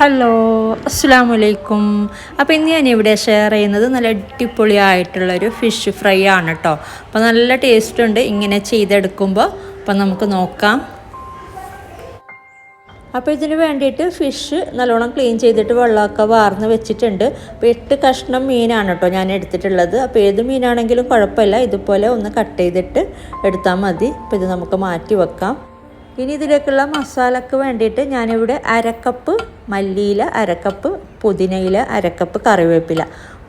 Hello അസ്സലാമു അലൈക്കും. അപ്പോൾ ഇന്ന് ഞാനിവിടെ ഷെയർ ചെയ്യുന്നത് നല്ല അടിപൊളിയായിട്ടുള്ളൊരു ഫിഷ് ഫ്രൈ ആണ് കേട്ടോ. അപ്പോൾ നല്ല ടേസ്റ്റ് ഉണ്ട് ഇങ്ങനെ ചെയ്തെടുക്കുമ്പോൾ. അപ്പോൾ നമുക്ക് നോക്കാം. അപ്പോൾ ഇതിന് വേണ്ടിയിട്ട് ഫിഷ് നല്ലോണം ക്ലീൻ ചെയ്തിട്ട് വെള്ളമൊക്കെ വാർന്ന് വെച്ചിട്ടുണ്ട്. അപ്പോൾ 8 കഷ്ണം മീനാണ് കേട്ടോ ഞാൻ എടുത്തിട്ടുള്ളത്. അപ്പോൾ ഏത് മീനാണെങ്കിലും കുഴപ്പമില്ല, ഇതുപോലെ ഒന്ന് കട്ട് ചെയ്തിട്ട് എടുത്താൽ മതി. അപ്പോൾ ഇത് നമുക്ക് മാറ്റി വെക്കാം. ഇനി ഇതിലേക്കുള്ള മസാലയ്ക്ക് വേണ്ടിയിട്ട് ഞാനിവിടെ 1/2 കപ്പ് മല്ലിയില, 1/2 കപ്പ് പുതിനയില, 1/2 കപ്പ് കറിവേപ്പില,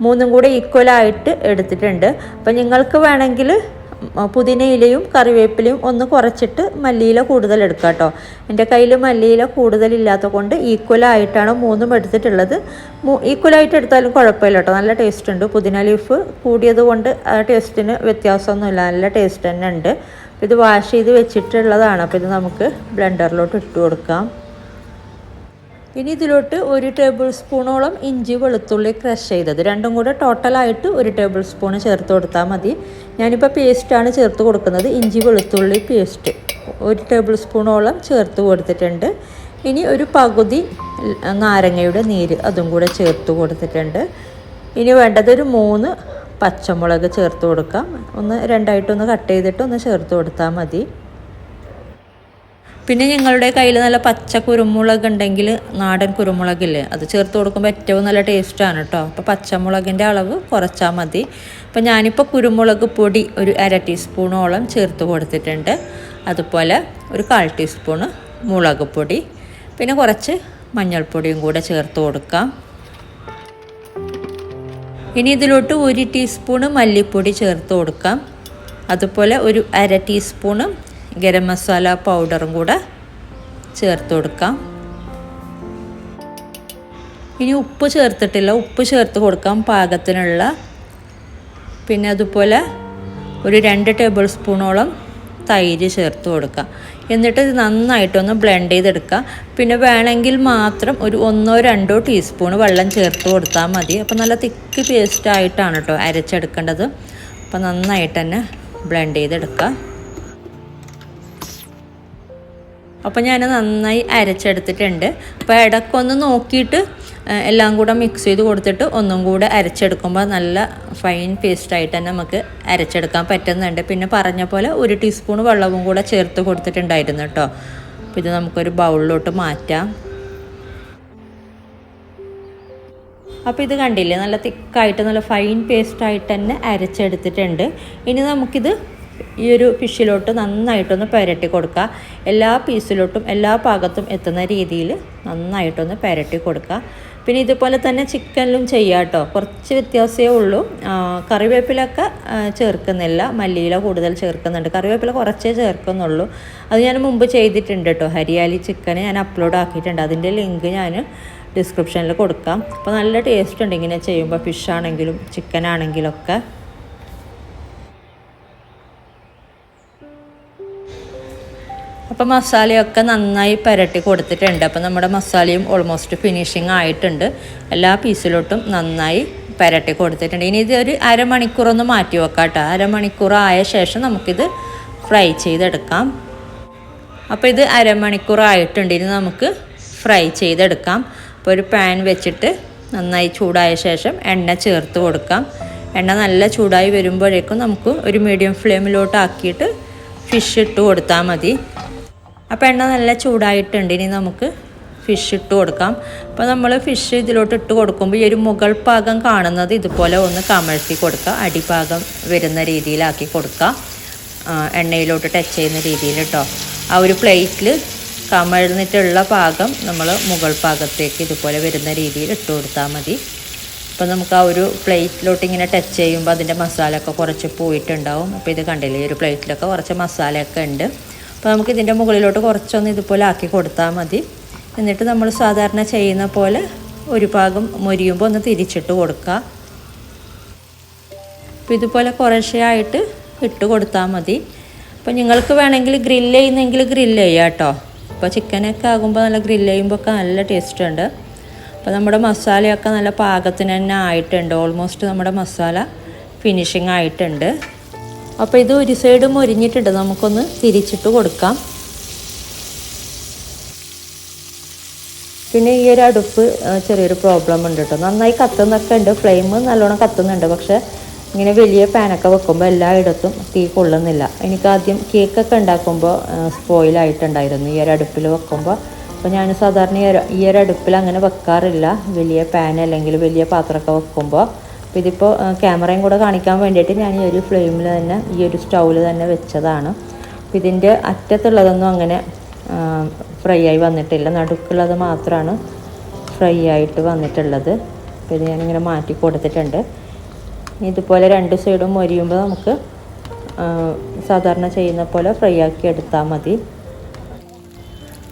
മൂന്നും കൂടെ ഈക്വലായിട്ട് എടുത്തിട്ടുണ്ട്. അപ്പോൾ നിങ്ങൾക്ക് വേണമെങ്കിൽ പുതിനയിലയും കറിവേപ്പിലയും ഒന്ന് കുറച്ചിട്ട് മല്ലിയില കൂടുതൽ എടുക്കുക കേട്ടോ. എൻ്റെ കയ്യിൽ മല്ലിയില കൂടുതലില്ലാത്ത കൊണ്ട് ഈക്വലായിട്ടാണ് മൂന്നും എടുത്തിട്ടുള്ളത്. ഈക്വലായിട്ട് എടുത്താലും കുഴപ്പമില്ല കേട്ടോ, നല്ല ടേസ്റ്റ് ഉണ്ട്. പുതിന ലീഫ് കൂടിയത് കൊണ്ട് ടേസ്റ്റിന് വ്യത്യാസമൊന്നുമില്ല, നല്ല ടേസ്റ്റ് തന്നെ ഉണ്ട്. ഇത് വാഷ് ചെയ്ത് വെച്ചിട്ടുള്ളതാണ്. അപ്പോൾ ഇത് നമുക്ക് ബ്ലെൻഡറിലോട്ട് ഇട്ട് കൊടുക്കാം. ഇനി ഇതിലോട്ട് 1 ടേബിൾ സ്പൂണോളം ഇഞ്ചി വെളുത്തുള്ളി ക്രഷ് ചെയ്തത്, രണ്ടും കൂടെ ടോട്ടലായിട്ട് 1 ടേബിൾ സ്പൂൺ ചേർത്ത് കൊടുത്താൽ മതി. ഞാനിപ്പോൾ പേസ്റ്റാണ് ചേർത്ത് കൊടുക്കുന്നത്. ഇഞ്ചി വെളുത്തുള്ളി പേസ്റ്റ് 1 ടേബിൾ സ്പൂണോളം ചേർത്ത് കൊടുത്തിട്ടുണ്ട്. ഇനി ഒരു പകുതി നാരങ്ങയുടെ നീര് അതും കൂടെ ചേർത്ത് കൊടുത്തിട്ടുണ്ട്. ഇനി വേണ്ടത് ഒരു 3 പച്ചമുളക് ചേർത്ത് കൊടുക്കാം. രണ്ടായിട്ടൊന്ന് കട്ട് ചെയ്തിട്ട് ഒന്ന് ചേർത്ത് കൊടുത്താൽ മതി. പിന്നെ നിങ്ങളുടെ കയ്യിൽ നല്ല പച്ച കുരുമുളക് ഉണ്ടെങ്കിൽ, നാടൻ കുരുമുളകില്ലേ, അത് ചേർത്ത് കൊടുക്കുമ്പോൾ ഏറ്റവും നല്ല ടേസ്റ്റാണ് കേട്ടോ. അപ്പോൾ പച്ചമുളകിൻ്റെ അളവ് കുറച്ചാൽ മതി. അപ്പോൾ ഞാനിപ്പോൾ കുരുമുളക് പൊടി ഒരു 1/2 ടീസ്പൂണോളം ചേർത്ത് കൊടുത്തിട്ടുണ്ട്. അതുപോലെ ഒരു 1/4 ടീസ്പൂണ് മുളക് പൊടി, പിന്നെ കുറച്ച് മഞ്ഞൾപ്പൊടിയും കൂടെ ചേർത്ത് കൊടുക്കാം. ഇനി ഇതിലോട്ട് 1 ടീസ്പൂണ് മല്ലിപ്പൊടി ചേർത്ത് കൊടുക്കാം. അതുപോലെ ഒരു 1/2 ടീസ്പൂണ് ഗരം മസാല പൗഡറും കൂടെ ചേർത്ത് കൊടുക്കാം. ഇനി ഉപ്പ് ചേർത്തിട്ടില്ല, ഉപ്പ് ചേർത്ത് കൊടുക്കാം പാകത്തിനുള്ള. പിന്നെ അതുപോലെ ഒരു 2 ടേബിൾ സ്പൂണോളം തൈര് ചേർത്ത് കൊടുക്കുക. എന്നിട്ട് ഇത് നന്നായിട്ടൊന്ന് ബ്ലെൻഡ് ചെയ്തെടുക്കുക. പിന്നെ വേണമെങ്കിൽ മാത്രം ഒരു 1-2 ടീസ്പൂൺ വെള്ളം ചേർത്ത് കൊടുത്താൽ മതി. അപ്പോൾ നല്ല തിക്ക് പേസ്റ്റായിട്ടാണ് കേട്ടോ അരച്ചെടുക്കേണ്ടത്. അപ്പോൾ നന്നായിട്ട് തന്നെ ബ്ലെൻഡ് ചെയ്തെടുക്കുക. അപ്പോൾ ഞാൻ നന്നായി അരച്ചെടുത്തിട്ടുണ്ട്. അപ്പോൾ ഇടയ്ക്കൊന്ന് നോക്കിയിട്ട് എല്ലാം കൂടെ മിക്സ് ചെയ്ത് കൊടുത്തിട്ട് ഒന്നും കൂടെ അരച്ചെടുക്കുമ്പോൾ നല്ല ഫൈൻ പേസ്റ്റായിട്ട് തന്നെ നമുക്ക് അരച്ചെടുക്കാൻ പറ്റുന്നുണ്ട്. പിന്നെ പറഞ്ഞ പോലെ 1 ടീസ്പൂൺ വെള്ളവും കൂടെ ചേർത്ത് കൊടുത്തിട്ടുണ്ടായിരുന്നു കേട്ടോ. അപ്പോൾ ഇത് നമുക്കൊരു ബൗളിലോട്ട് മാറ്റാം. അപ്പോൾ ഇത് കണ്ടില്ലേ, നല്ല തിക്കായിട്ട് നല്ല ഫൈൻ പേസ്റ്റായിട്ട് തന്നെ അരച്ചെടുത്തിട്ടുണ്ട്. ഇനി നമുക്കിത് ഈ ഒരു ഫിഷിലോട്ട് നന്നായിട്ടൊന്ന് പുരട്ടി കൊടുക്കുക. എല്ലാ പീസിലോട്ടും എല്ലാ ഭാഗത്തും എത്തുന്ന രീതിയിൽ നന്നായിട്ടൊന്ന് പുരട്ടി കൊടുക്കുക. പിന്നെ ഇതുപോലെ തന്നെ ചിക്കനിലും ചെയ്യാം കേട്ടോ, കുറച്ച് വ്യത്യാസമേ ഉള്ളൂ. കറിവേപ്പിലൊക്കെ ചേർക്കുന്നില്ല, മല്ലിയില കൂടുതൽ ചേർക്കുന്നുണ്ട്. കറിവേപ്പില കുറച്ചേ ചേർക്കുന്നുള്ളൂ. അത് ഞാൻ മുമ്പ് ചെയ്തിട്ടുണ്ട് കേട്ടോ. ഹരിയാലി ചിക്കൻ ഞാൻ അപ്ലോഡ് ആക്കിയിട്ടുണ്ട്, അതിൻ്റെ ലിങ്ക് ഞാൻ ഡിസ്ക്രിപ്ഷനിൽ കൊടുക്കാം. അപ്പോൾ നല്ല ടേസ്റ്റ് ഉണ്ട് ഇങ്ങനെ ചെയ്യുമ്പോൾ, ഫിഷ് ആണെങ്കിലും ചിക്കൻ ആണെങ്കിലൊക്കെ. അപ്പോൾ മസാലയൊക്കെ നന്നായി പുരട്ടി കൊടുത്തിട്ടുണ്ട്. അപ്പോൾ നമ്മുടെ മസാലയും ഓൾമോസ്റ്റ് ഫിനിഷിങ് ആയിട്ടുണ്ട്. എല്ലാ പീസിലോട്ടും നന്നായി പുരട്ടി കൊടുത്തിട്ടുണ്ട്. ഇനി ഇത് ഒരു 1/2 മണിക്കൂറൊന്ന് മാറ്റി വെക്കാം കേട്ടോ. 1/2 മണിക്കൂർ ആയ ശേഷം നമുക്കിത് ഫ്രൈ ചെയ്തെടുക്കാം. അപ്പോൾ ഇത് 1/2 മണിക്കൂർ ആയിട്ടുണ്ട്. ഇനി നമുക്ക് ഫ്രൈ ചെയ്തെടുക്കാം. അപ്പോൾ ഒരു പാൻ വെച്ചിട്ട് നന്നായി ചൂടായ ശേഷം എണ്ണ ചേർത്ത് കൊടുക്കാം. എണ്ണ നല്ല ചൂടായി വരുമ്പോഴേക്കും നമുക്ക് ഒരു മീഡിയം ഫ്ലെയിമിലോട്ട് ആക്കിയിട്ട് ഫിഷ് ഇട്ട് കൊടുത്താൽ മതി. അപ്പോൾ എണ്ണ നല്ല ചൂടായിട്ടുണ്ട്. ഇനി നമുക്ക് ഫിഷ് ഇട്ട് കൊടുക്കാം. അപ്പോൾ നമ്മൾ ഫിഷ് ഇതിലോട്ട് ഇട്ട് കൊടുക്കുമ്പോൾ ഈ ഒരു മുകൾ ഭാഗം കാണുന്നത് ഇതുപോലെ ഒന്ന് കമഴ്ത്തി കൊടുക്കുക. അടിഭാഗം വരുന്ന രീതിയിലാക്കി കൊടുക്കുക, എണ്ണയിലോട്ട് ടച്ച് ചെയ്യുന്ന രീതിയിൽ കേട്ടോ. ആ ഒരു പ്ലേറ്റിൽ കമഴ്ന്നിട്ടുള്ള ഭാഗം നമ്മൾ മുകൾ ഭാഗത്തേക്ക് ഇതുപോലെ വരുന്ന രീതിയിൽ ഇട്ട് കൊടുത്താൽ മതി. അപ്പോൾ നമുക്ക് ആ ഒരു പ്ലേറ്റിലോട്ട് ഇങ്ങനെ ടച്ച് ചെയ്യുമ്പോൾ അതിൻ്റെ മസാലയൊക്കെ കുറച്ച് പോയിട്ടുണ്ടാവും. അപ്പോൾ ഇത് കണ്ടില്ലേ, ഈ ഒരു പ്ലേറ്റിലൊക്കെ കുറച്ച് മസാലയൊക്കെ ഉണ്ട്. അപ്പോൾ നമുക്ക് ഇതിൻ്റെ മുകളിലോട്ട് കുറച്ചൊന്ന് ഇതുപോലെ ആക്കി കൊടുത്താൽ മതി. എന്നിട്ട് നമ്മൾ സാധാരണ ചെയ്യുന്ന പോലെ ഒരു ഭാഗം മൊരിയുമ്പോൾ ഒന്ന് തിരിച്ചിട്ട് കൊടുക്കുക. അപ്പോൾ ഇതുപോലെ കുറേശ്ശെയായിട്ട് ഇട്ട് കൊടുത്താൽ മതി. അപ്പോൾ നിങ്ങൾക്ക് വേണമെങ്കിൽ ഗ്രില്ല് ചെയ്യുന്നെങ്കിൽ ഗ്രില്ല് ചെയ്യാം കേട്ടോ. അപ്പോൾ ചിക്കനൊക്കെ ആകുമ്പോൾ നല്ല ഗ്രില്ല് ചെയ്യുമ്പോൾ ഒക്കെ നല്ല ടേസ്റ്റ് ഉണ്ട്. അപ്പോൾ നമ്മുടെ മസാലയൊക്കെ നല്ല പാകത്തിന് തന്നെ ആയിട്ടുണ്ട്. ഓൾമോസ്റ്റ് നമ്മുടെ മസാല ഫിനിഷിങ് ആയിട്ടുണ്ട്. അപ്പോൾ ഇത് ഒരു സൈഡ് മൊരിഞ്ഞിട്ടുണ്ട്, നമുക്കൊന്ന് തിരിച്ചിട്ട് കൊടുക്കാം. പിന്നെ ഈ ഒരു അടുപ്പ് ചെറിയൊരു പ്രോബ്ലം ഉണ്ട് കേട്ടോ. നന്നായി കത്തുന്നൊക്കെ ഉണ്ട്, ഫ്ലെയിം നല്ലോണം കത്തുന്നുണ്ട്. പക്ഷേ ഇങ്ങനെ വലിയ പാനൊക്കെ വെക്കുമ്പോൾ എല്ലായിടത്തും തീ കൊള്ളുന്നില്ല. എനിക്കാദ്യം കേക്കൊക്കെ ഉണ്ടാക്കുമ്പോൾ സ്പോയിലായിട്ടുണ്ടായിരുന്നു ഈ ഒരു അടുപ്പിൽ വെക്കുമ്പോൾ. അപ്പോൾ ഞാൻ സാധാരണ ഈ ഒരു അടുപ്പിൽ അങ്ങനെ വെക്കാറില്ല, വലിയ പാൻ അല്ലെങ്കിൽ വലിയ പാത്രമൊക്കെ വെക്കുമ്പോൾ. അപ്പോൾ ഇതിപ്പോൾ ക്യാമറയും കൂടെ കാണിക്കാൻ വേണ്ടിയിട്ട് ഞാൻ ഈ ഒരു ഫ്ലെയിമിൽ തന്നെ, ഈ ഒരു സ്റ്റൗവിൽ തന്നെ വെച്ചതാണ്. അപ്പോൾ ഇതിൻ്റെ അറ്റത്തുള്ളതൊന്നും അങ്ങനെ ഫ്രൈ ആയി വന്നിട്ടില്ല, നടുക്കുള്ളത് മാത്രമാണ് ഫ്രൈ ആയിട്ട് വന്നിട്ടുള്ളത്. അപ്പോൾ ഇത് ഞാനിങ്ങനെ മാറ്റി കൊടുത്തിട്ടുണ്ട്. ഇതുപോലെ രണ്ട് സൈഡും മൊരിയുമ്പോൾ നമുക്ക് സാധാരണ ചെയ്യുന്ന പോലെ ഫ്രൈ ആക്കി എടുത്താൽ മതി.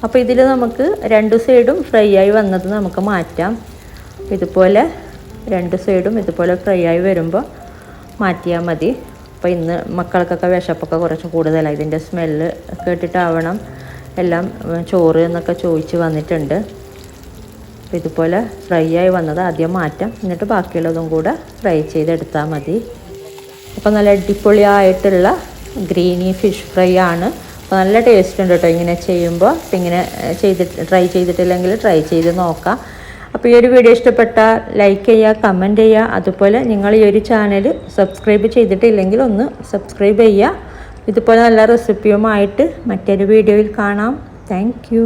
അപ്പോൾ ഇതിൽ നമുക്ക് രണ്ട് സൈഡും ഫ്രൈ ആയി വന്നത് നമുക്ക് മാറ്റാം. ഇതുപോലെ രണ്ട് സൈഡും ഇതുപോലെ ഫ്രൈ ആയി വരുമ്പോൾ മാറ്റിയാൽ മതി. അപ്പോൾ ഇന്ന് മക്കൾക്കൊക്കെ വിശപ്പൊക്കെ കുറച്ച് കൂടുതലാണ്, ഇതിൻ്റെ സ്മെല്ല് കേട്ടിട്ടാവണം എല്ലാം ചോറ് എന്നൊക്കെ ചോദിച്ച് വന്നിട്ടുണ്ട്. അപ്പോൾ ഇതുപോലെ ഫ്രൈ ആയി വന്നത് ആദ്യം മാറ്റാം, എന്നിട്ട് ബാക്കിയുള്ളതും കൂടെ ഫ്രൈ ചെയ്തെടുത്താൽ മതി. അപ്പോൾ നല്ല അടിപൊളിയായിട്ടുള്ള ഗ്രീനി ഫിഷ് ഫ്രൈ ആണ്. അപ്പോൾ നല്ല ടേസ്റ്റ് ഉണ്ട് കേട്ടോ ഇങ്ങനെ ചെയ്യുമ്പോൾ. അപ്പോൾ ഇങ്ങനെ ട്രൈ ചെയ്തിട്ടില്ലെങ്കിൽ ട്രൈ ചെയ്ത് നോക്കാം. അപ്പോൾ ഈ ഒരു വീഡിയോ ഇഷ്ടപ്പെട്ടാൽ ലൈക്ക് ചെയ്യുക, കമൻറ്റ് ചെയ്യുക. അതുപോലെ നിങ്ങൾ ഈ ഒരു ചാനൽ സബ്സ്ക്രൈബ് ചെയ്തിട്ടില്ലെങ്കിൽ ഒന്ന് സബ്സ്ക്രൈബ് ചെയ്യുക. ഇതുപോലെ നല്ല റെസിപ്പിയുമായിട്ട് മറ്റൊരു വീഡിയോയിൽ കാണാം. Thank you.